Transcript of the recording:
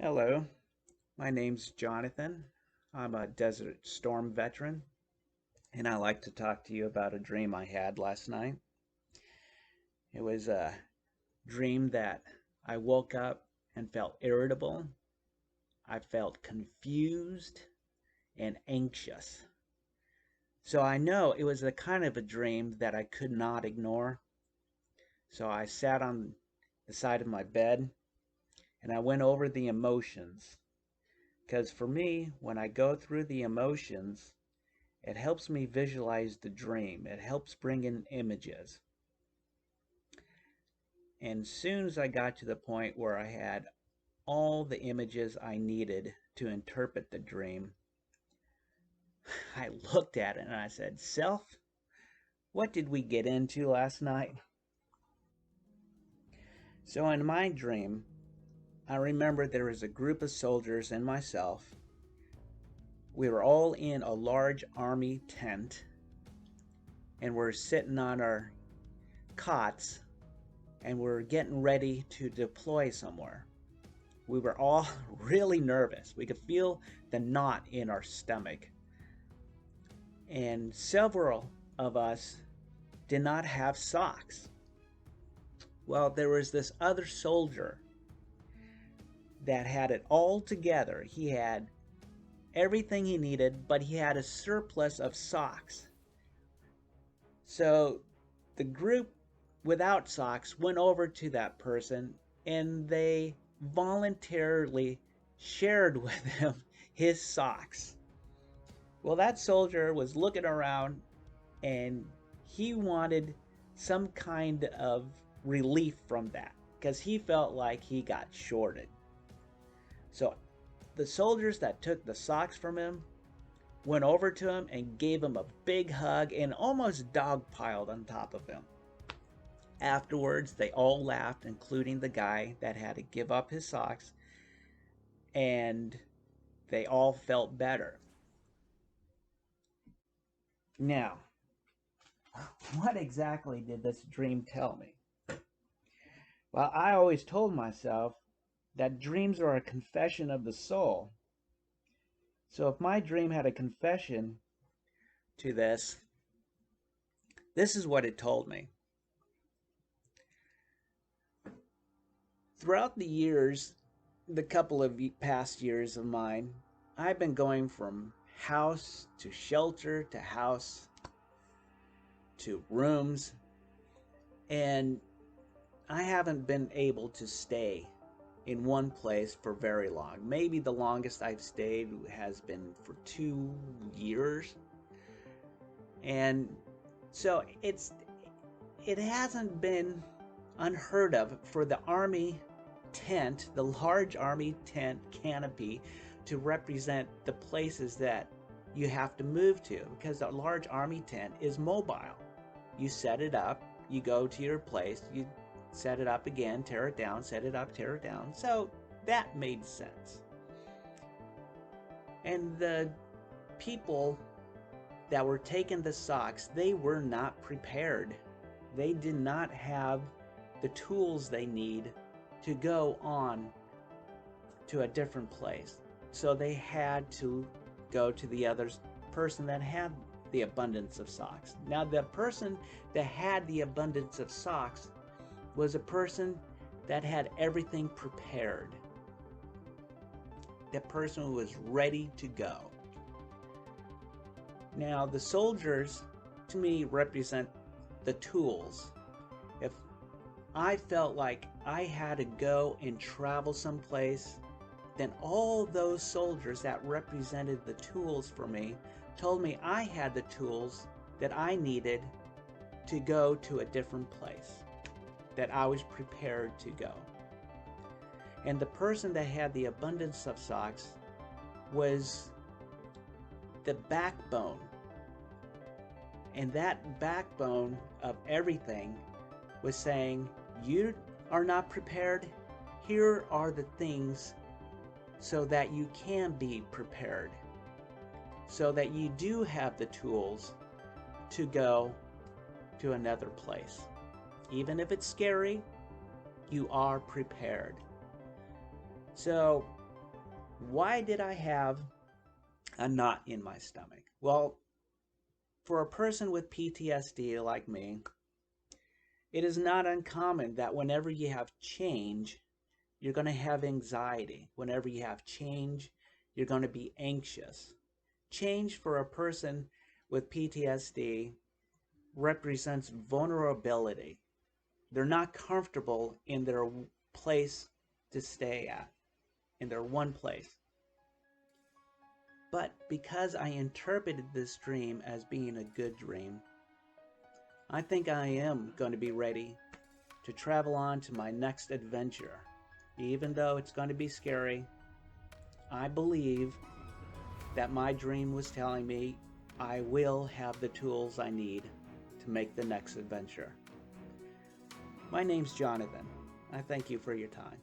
Hello, my name's Jonathan. I'm a Desert Storm veteran, and I like to talk to you about a dream I had last night. It was a dream that I woke up and felt irritable. I felt confused and anxious. So I know it was the kind of a dream that I could not ignore. So I sat on the side of my bed and I went over the emotions. Because for me, when I go through the emotions, it helps me visualize the dream. It helps bring in images. And soon as I got to the point where I had all the images I needed to interpret the dream, I looked at it and I said, Self, what did we get into last night? So in my dream, I remember there was a group of soldiers and myself. We were all in a large army tent and we're sitting on our cots and we're getting ready to deploy somewhere. We were all really nervous. We could feel the knot in our stomach. And several of us did not have socks. Well, there was this other soldier that had it all together. He had everything he needed, but he had a surplus of socks. So the group without socks went over to that person and they voluntarily shared with him his socks. Well, that soldier was looking around and he wanted some kind of relief from that because he felt like he got shorted. So the soldiers that took the socks from him went over to him and gave him a big hug and almost dogpiled on top of him. Afterwards, they all laughed, including the guy that had to give up his socks, and they all felt better. Now, what exactly did this dream tell me? Well, I always told myself that dreams are a confession of the soul. So if my dream had a confession to this is what it told me. Throughout the years, the couple of past years of mine, I've been going from house to shelter to house to rooms, and I haven't been able to stay in one place for very long. Maybe the longest I've stayed has been for 2 years. And so it hasn't been unheard of for the army tent, the large army tent canopy, to represent the places that you have to move to because a large army tent is mobile. You set it up, you go to your place, you set it up again, tear it down, set it up, tear it down. So that made sense. And the people that were taking the socks, they were not prepared. They did not have the tools they need to go on to a different place. So they had to go to the other person that had the abundance of socks. Now, the person that had the abundance of socks was a person that had everything prepared. That person was ready to go. Now, the soldiers, to me, represent the tools. If I felt like I had to go and travel someplace, then all those soldiers that represented the tools for me told me I had the tools that I needed to go to a different place, that I was prepared to go. And the person that had the abundance of socks was the backbone. And that backbone of everything was saying, you are not prepared. Here are the things so that you can be prepared, so that you do have the tools to go to another place. Even if it's scary, you are prepared. So Why did I have a knot in my stomach? Well, for a person with PTSD like me, it is not uncommon that whenever you have change, you're going to have anxiety. Whenever you have change, you're going to be anxious. Change for a person with PTSD represents vulnerability. They're not comfortable in their place to stay at, in their one place. But because I interpreted this dream as being a good dream, I think I am going to be ready to travel on to my next adventure. Even though it's going to be scary, I believe that my dream was telling me I will have the tools I need to make the next adventure. My name's Jonathan. I thank you for your time.